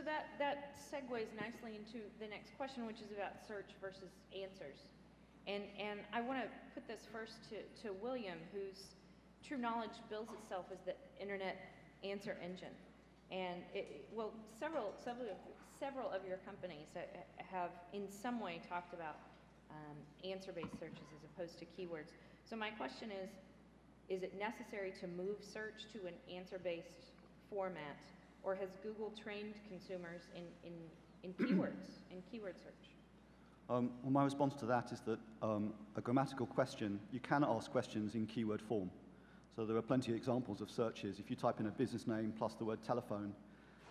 that segues nicely into the next question, which is about search versus answers. And I want to put this first to William, whose True Knowledge bills itself as the internet answer engine. And several of your companies have in some way talked about answer-based searches as opposed to keywords. So my question is it necessary to move search to an answer-based format, or has Google trained consumers in keywords, in keyword search? Well, my response to that is that a grammatical question, you can ask questions in keyword form. So there are plenty of examples of searches. If you type in a business name plus the word telephone,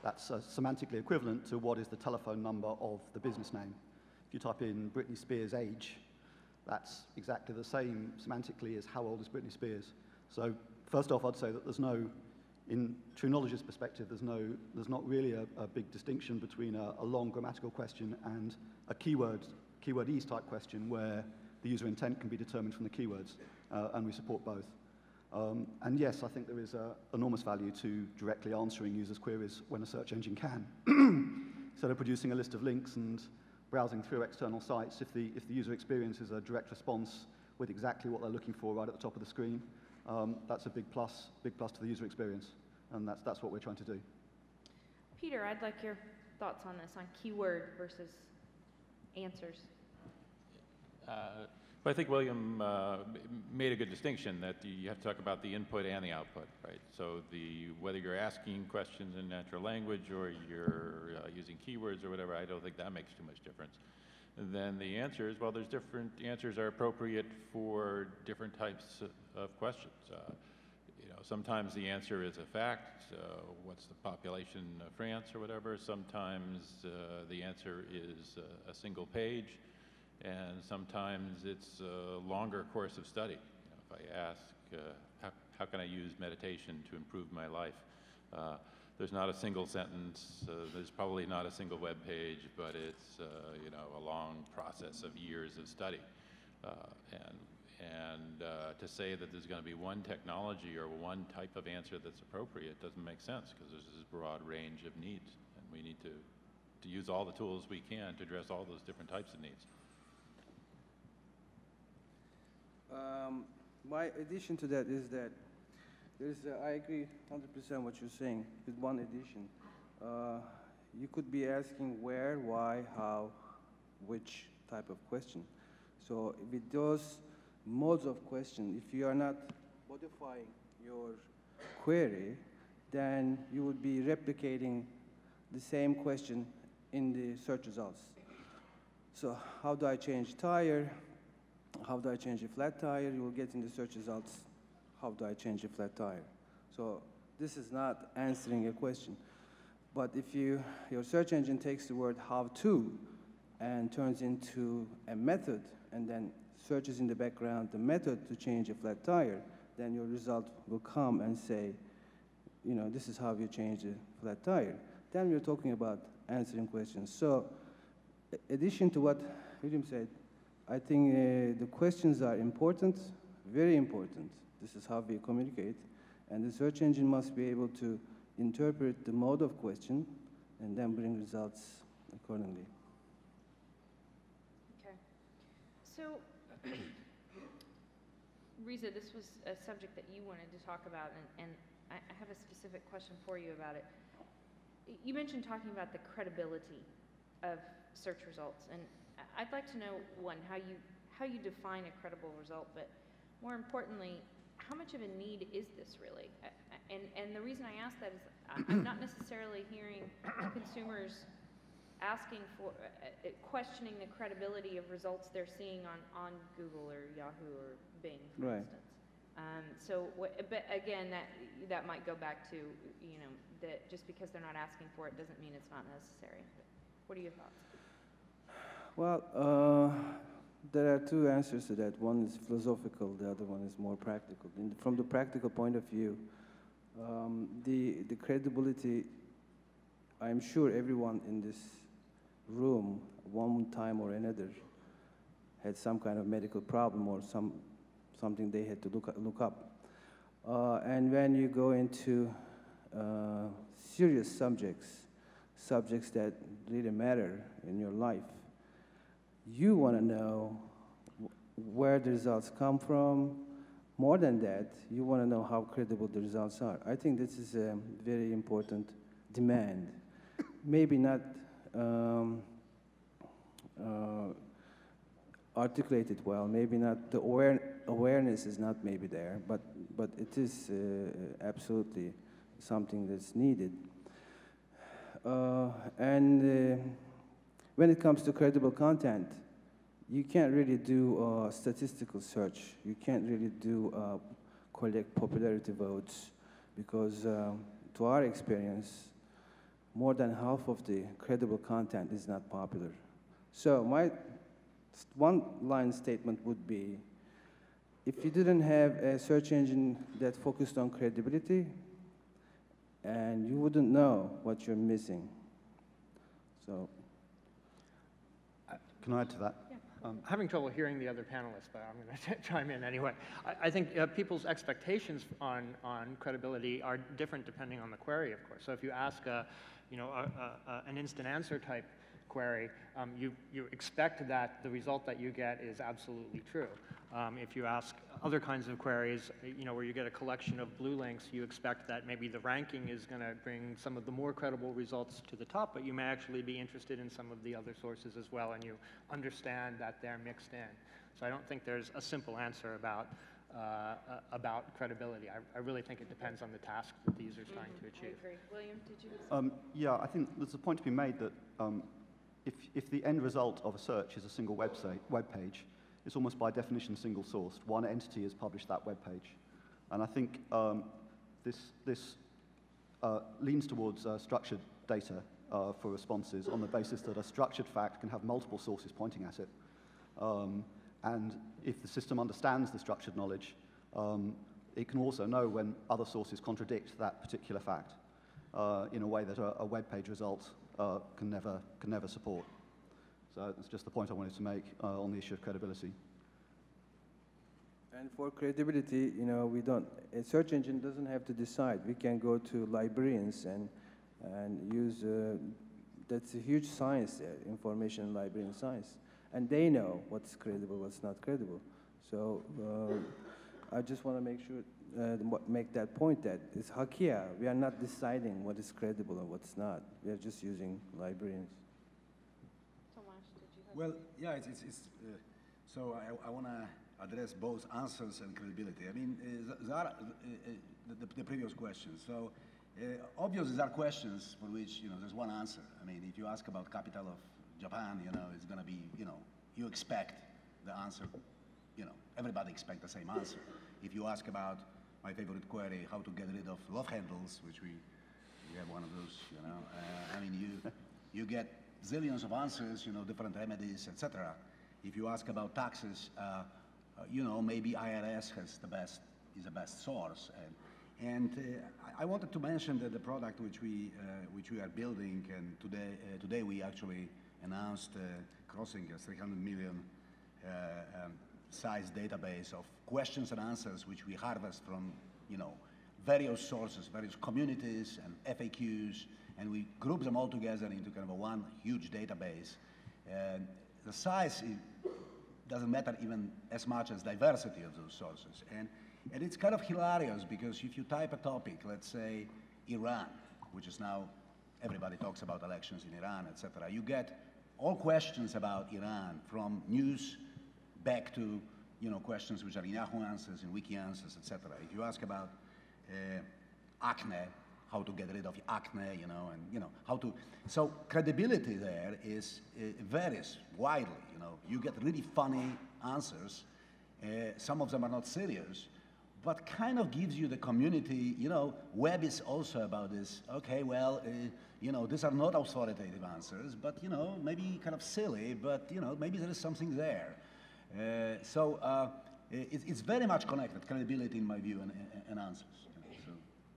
that's semantically equivalent to what is the telephone number of the business name. If you type in Britney Spears' age, that's exactly the same semantically as how old is Britney Spears. So first off, I'd say that there's no, in True Knowledge's perspective, there's not really a big distinction between a long grammatical question and a keywordese type question where the user intent can be determined from the keywords, and we support both. And yes, I think there is enormous value to directly answering users' queries when a search engine can. Instead of producing a list of links and browsing through external sites, if the user experience is a direct response with exactly what they're looking for right at the top of the screen, that's a big plus to the user experience, and that's what we're trying to do. Peter, I'd like your thoughts on this, on keyword versus answers. Well, I think William made a good distinction that you have to talk about the input and the output, right? So whether you're asking questions in natural language or you're using keywords or whatever, I don't think that makes too much difference. And then the answers, well, there's different answers are appropriate for different types of questions. Sometimes the answer is a fact, what's the population of France or whatever. Sometimes the answer is a single page. And sometimes it's a longer course of study. If I ask, how can I use meditation to improve my life? There's not a single sentence. There's probably not a single web page, but it's a long process of years of study. And to say that there's going to be one technology or one type of answer that's appropriate doesn't make sense, because there's this broad range of needs, and we need to use all the tools we can to address all those different types of needs. My addition to that is that I agree 100% what you're saying, with one addition. You could be asking where, why, how, which type of question. So with those modes of question, if you are not modifying your query, then you would be replicating the same question in the search results. So how do I change tire? How do I change a flat tire? You will get in the search results, how do I change a flat tire? So this is not answering a question. But if your search engine takes the word how to and turns into a method and then searches in the background the method to change a flat tire, then your result will come and say, this is how you change a flat tire. Then we're talking about answering questions. So in addition to what William said, I think the questions are important, very important. This is how we communicate. And the search engine must be able to interpret the mode of question and then bring results accordingly. Okay. So, Riza, this was a subject that you wanted to talk about, and I have a specific question for you about it. You mentioned talking about the credibility of search results, and I'd like to know, one, how you define a credible result, but more importantly, how much of a need is this really? And the reason I ask that is I'm not necessarily hearing consumers asking for, questioning the credibility of results they're seeing on Google or Yahoo or Bing, for instance. But again, that might go back to, that just because they're not asking for it doesn't mean it's not necessary. But what are your thoughts? Well, there are two answers to that. One is philosophical, the other one is more practical. From the practical point of view, the credibility, I'm sure everyone in this room, one time or another, had some kind of medical problem or something they had to look up. And when you go into serious subjects, subjects that really matter in your life. You want to know where the results come from. More than that, you want to know how credible the results are. I think this is a very important demand. Maybe not articulated well, maybe not, the awareness is not maybe there, but it is absolutely something that's needed. And when it comes to credible content, you can't really do statistical search. You can't really do collect popularity votes because to our experience, more than half of the credible content is not popular. So my one-line statement would be, if you didn't have a search engine that focused on credibility, and you wouldn't know what you're missing. So. Can I add to that? Yeah. I'm having trouble hearing the other panelists, but I'm going to chime in anyway. I think people's expectations on credibility are different depending on the query, of course. So if you ask an instant answer type query, you expect that the result that you get is absolutely true. If you ask other kinds of queries, where you get a collection of blue links, you expect that maybe the ranking is going to bring some of the more credible results to the top, but you may actually be interested in some of the other sources as well, and you understand that they're mixed in. So I don't think there's a simple answer about credibility. I really think it depends on the task that the user is trying to achieve. I agree. William, did you? Yeah, I think there's a point to be made that if the end result of a search is a single web page, it's almost by definition single sourced. One entity has published that web page. And I think this leans towards structured data for responses on the basis that a structured fact can have multiple sources pointing at it. And if the system understands the structured knowledge, it can also know when other sources contradict that particular fact in a way that a web page result can never support. So that's just the point I wanted to make on the issue of credibility. And for credibility, a search engine doesn't have to decide. We can go to librarians and use, that's a huge science there, information librarian science. And they know what's credible, what's not credible. So I just want to make sure, make that point that it's hakia. We are not deciding what is credible and what's not. We are just using librarians. Tomasz, did you have? Well, yeah, so I want to address both answers and credibility. I mean, there are the previous questions. So obviously there are questions for which, there's one answer. I mean, if you ask about capital of Japan, it's going to be, you expect the answer, everybody expects the same answer. If you ask about my favorite query, how to get rid of love handles, which we have one of those, I mean, you get zillions of answers, different remedies, etc. If you ask about taxes, maybe IRS is the best source. And I wanted to mention that the product which we are building, and today we actually announced crossing a 300 million size database of questions and answers which we harvest from various sources, various communities and FAQs, and we group them all together into kind of one huge database. The size doesn't matter even as much as diversity of those sources. And it's kind of hilarious because if you type a topic, let's say Iran, which is now everybody talks about elections in Iran, etc., you get all questions about Iran from news back to questions which are in Yahoo Answers, in Wiki Answers, etc. If you ask about acne, how to get rid of acne, and how to. So credibility there varies widely. You get really funny answers. Some of them are not serious, but kind of gives you the community. Web is also about this. Okay, well, these are not authoritative answers, but maybe kind of silly, but maybe there is something there. So it's very much connected, credibility in my view, and answers.